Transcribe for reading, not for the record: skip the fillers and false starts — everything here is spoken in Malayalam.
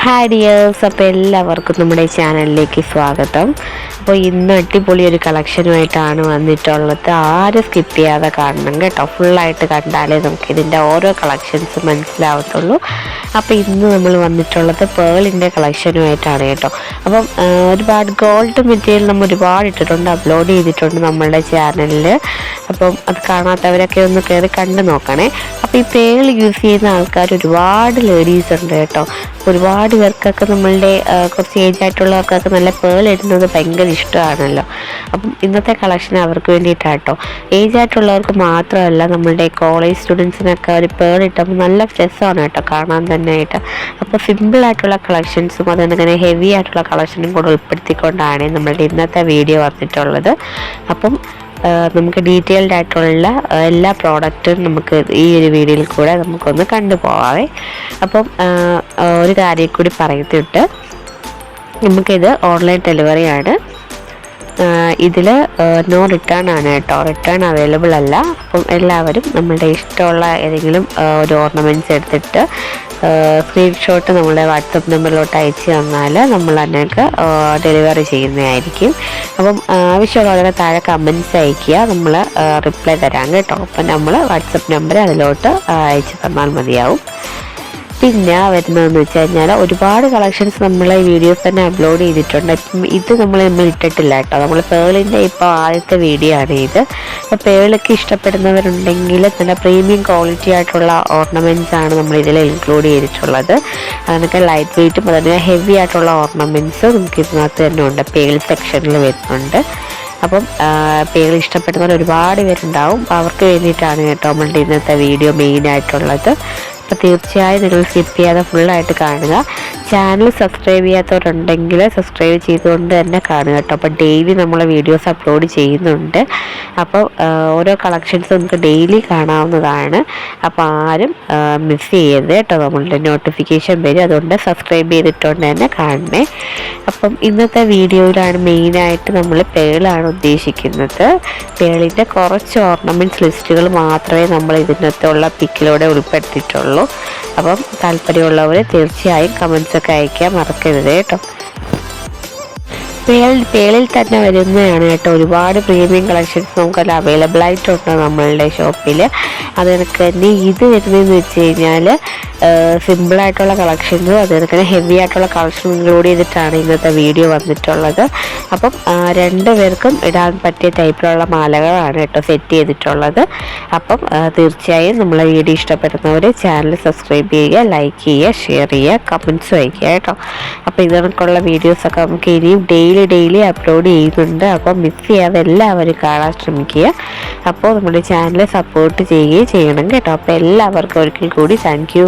ഹായ് ഡിയേഴ്സ്, അപ്പോൾ എല്ലാവർക്കും നമ്മുടെ ചാനലിലേക്ക് സ്വാഗതം. അപ്പോൾ ഇന്ന് അടിപൊളി ഒരു കളക്ഷനുമായിട്ടാണ് വന്നിട്ടുള്ളത്. ആരും സ്കിപ്പ് ചെയ്യാതെ കാണണം കേട്ടോ. ഫുള്ളായിട്ട് കണ്ടാലേ നമുക്ക് ഇതിൻ്റെ ഓരോ കളക്ഷൻസ് മനസ്സിലാവത്തുള്ളൂ. അപ്പോൾ ഇന്ന് നമ്മൾ വന്നിട്ടുള്ളത് പേളിൻ്റെ കളക്ഷനുമായിട്ടാണ് കേട്ടോ. അപ്പം ഒരുപാട് ഗോൾഡ് മെറ്റീരിയൽ നമ്മൾ ഒരുപാട് ഇട്ടിട്ടുണ്ട്, അപ്ലോഡ് ചെയ്തിട്ടുണ്ട് നമ്മളുടെ ചാനലിൽ. അപ്പം അത് കാണാത്തവരൊക്കെ ഒന്ന് കയറി കണ്ടു നോക്കണേ. അപ്പോൾ ഈ പേൾ യൂസ് ചെയ്യുന്ന ആൾക്കാർ ഒരുപാട് ലേഡീസ് ഉണ്ട് കേട്ടോ. ഒരുപാട് പേർക്കൊക്കെ നമ്മളുടെ കുറച്ച് ഏജ് ആയിട്ടുള്ളവർക്കൊക്കെ നല്ല പേൾ ഇടുന്നത് ഭയങ്കര ഇഷ്ടമാണല്ലോ. അപ്പം ഇന്നത്തെ കളക്ഷൻ അവർക്ക് വേണ്ടിയിട്ടാണ് കേട്ടോ. ഏജ് ആയിട്ടുള്ളവർക്ക് മാത്രമല്ല, നമ്മളുടെ കോളേജ് സ്റ്റുഡൻസിനൊക്കെ ഒരു പേൾ ഇട്ടപ്പോൾ നല്ല രസമാണ് കേട്ടോ കാണാൻ തന്നെ ആയിട്ട്. അപ്പോൾ സിമ്പിളായിട്ടുള്ള കളക്ഷൻസും അതുപോലെ ഹെവി ആയിട്ടുള്ള കളക്ഷനും കൂടെ ഉൾപ്പെടുത്തിക്കൊണ്ടാണ് നമ്മളുടെ ഇന്നത്തെ വീഡിയോ വന്നിട്ടുള്ളത്. അപ്പം നമുക്ക് ഡീറ്റെയിൽഡ് ആയിട്ടുള്ള എല്ലാ പ്രോഡക്റ്റും നമുക്ക് ഈ ഒരു വീഡിയോയിൽ കൂടെ നമുക്കൊന്ന് കണ്ടുപോകാവേ. അപ്പം ഒരു കാര്യം കൂടി പറയത്തിട്ട്, നമുക്കിത് ഓൺലൈൻ ഡെലിവറിയാണ്. ഇതിൽ നോ റിട്ടേൺ ആണ് കേട്ടോ, റിട്ടേൺ അവൈലബിൾ അല്ല. അപ്പം എല്ലാവരും നമ്മളുടെ ഇഷ്ടമുള്ള ഏതെങ്കിലും ഒരു ഓർണമെൻറ്റ്സ് എടുത്തിട്ട് സ്ക്രീൻഷോട്ട് നമ്മളുടെ വാട്സപ്പ് നമ്പറിലോട്ട് അയച്ചു തന്നാൽ നമ്മൾ അതിനൊക്കെ ഡെലിവറി ചെയ്യുന്നതായിരിക്കും. അപ്പം ആവശ്യമുള്ളവരുടെ താഴെ കമൻറ്റ്സ് അയയ്ക്കുക, നമ്മൾ റിപ്ലൈ തരാം കേട്ടോ. അപ്പം നമ്മൾ വാട്സപ്പ് നമ്പർ അതിലോട്ട് അയച്ചു തന്നാൽ മതിയാവും. പിന്നെ വരുന്നതെന്ന് വെച്ച് കഴിഞ്ഞാൽ ഒരുപാട് കളക്ഷൻസ് നമ്മൾ ഈ വീഡിയോസ് തന്നെ അപ്ലോഡ് ചെയ്തിട്ടുണ്ട്. ഇപ്പം ഇത് നമ്മൾ ഇട്ടിട്ടില്ല കേട്ടോ. നമ്മൾ പേളിൻ്റെ ഇപ്പോൾ ആദ്യത്തെ വീഡിയോ ആണ് ഇത്. അപ്പോൾ പേളൊക്കെ ഇഷ്ടപ്പെടുന്നവരുണ്ടെങ്കിൽ നല്ല പ്രീമിയം ക്വാളിറ്റി ആയിട്ടുള്ള ഓർണമെൻറ്റ്സ് ആണ് നമ്മൾ ഇതിൽ ഇൻക്ലൂഡ് ചെയ്തിട്ടുള്ളത്. അതിനൊക്കെ ലൈറ്റ് വെയ്റ്റും അതുപോലെ ഹെവി ആയിട്ടുള്ള ഓർണമെൻറ്റ്സ് നമുക്ക് ഇതിനകത്ത് തന്നെ ഉണ്ട്, പേൾ സെക്ഷനിൽ വരുന്നുണ്ട്. അപ്പം പേൾ ഇഷ്ടപ്പെടുന്നവർ ഒരുപാട് പേരുണ്ടാവും. അവർക്ക് വേണ്ടിയിട്ടാണ് കേട്ടോ നമ്മളുടെ ഇന്നത്തെ വീഡിയോ മെയിനായിട്ടുള്ളത്. അപ്പോൾ തീർച്ചയായും നിങ്ങൾ സ്കിപ്പ് ചെയ്യാതെ ഫുള്ളായിട്ട് കാണുക. ചാനൽ സബ്സ്ക്രൈബ് ചെയ്യാത്തവരുണ്ടെങ്കിൽ സബ്സ്ക്രൈബ് ചെയ്തുകൊണ്ട് തന്നെ കാണുക കേട്ടോ. അപ്പോൾ ഡെയിലി നമ്മൾ വീഡിയോസ് അപ്ലോഡ് ചെയ്യുന്നുണ്ട്. അപ്പോൾ ഓരോ കളക്ഷൻസ് നമുക്ക് ഡെയിലി കാണാവുന്നതാണ്. അപ്പോൾ ആരും മിസ് ചെയ്യരുത് കേട്ടോ. നമ്മളുടെ നോട്ടിഫിക്കേഷൻ വരും, അതുകൊണ്ട് സബ്സ്ക്രൈബ് ചെയ്തിട്ടുണ്ട് തന്നെ കാണണേ. അപ്പം ഇന്നത്തെ വീഡിയോയിലാണ് മെയിനായിട്ട് നമ്മൾ പേളാണ് ഉദ്ദേശിക്കുന്നത്. പേളിൻ്റെ കുറച്ച് ഓർണമെൻറ്റ്സ് ലിസ്റ്റുകൾ മാത്രമേ നമ്മൾ ഇതിനകത്തുള്ള പിക്കിലൂടെ ഉൾപ്പെടുത്തിയിട്ടുള്ളൂ. അപ്പം താല്പര്യമുള്ളവർ തീർച്ചയായും കമൻസൊക്കെ അയക്കാൻ മറക്കരുത് കേട്ടോ. പേളിൽ തന്നെ വരുന്നതാണ് കേട്ടോ. ഒരുപാട് പ്രീമിയം കളക്ഷൻസ് നമുക്കത് അവൈലബിൾ ആയിട്ടുണ്ട് നമ്മളുടെ ഷോപ്പിൽ. അതൊക്കെ തന്നെ ഇത് വരുന്നതെന്ന് വെച്ച് കഴിഞ്ഞാൽ സിമ്പിളായിട്ടുള്ള കളക്ഷൻസും അതുപോലെ ഹെവി ആയിട്ടുള്ള കളക്ഷനും ഇൻക്ലൂഡ് ചെയ്തിട്ടാണ് ഇന്നത്തെ വീഡിയോ വന്നിട്ടുള്ളത്. അപ്പം രണ്ടു പേർക്കും ഇടാൻ പറ്റിയ ടൈപ്പിലുള്ള മാലകളാണ് കേട്ടോ സെറ്റ് ചെയ്തിട്ടുള്ളത്. അപ്പം തീർച്ചയായും നമ്മളെ വീഡിയോ ഇഷ്ടപ്പെടുന്നവർ ചാനൽ സബ്സ്ക്രൈബ് ചെയ്യുക, ലൈക്ക് ചെയ്യുക, ഷെയർ ചെയ്യുക, കമൻറ്റ്സ് വയ്ക്കുക കേട്ടോ. അപ്പോൾ ഇതിനൊക്കെയുള്ള വീഡിയോസൊക്കെ നമുക്ക് ഇനിയും ഡെയിലി അപ്ലോഡ് ചെയ്യുന്നുണ്ട്. അപ്പം മിസ് ചെയ്യാതെ എല്ലാവരും കാണാൻ ശ്രമിക്കുക. അപ്പോൾ നമ്മുടെ ചാനൽ സപ്പോർട്ട് ചെയ്യുകയും ചെയ്യണം കേട്ടോ. അപ്പോൾ എല്ലാവർക്കും ഒരിക്കൽ കൂടി താങ്ക് യു.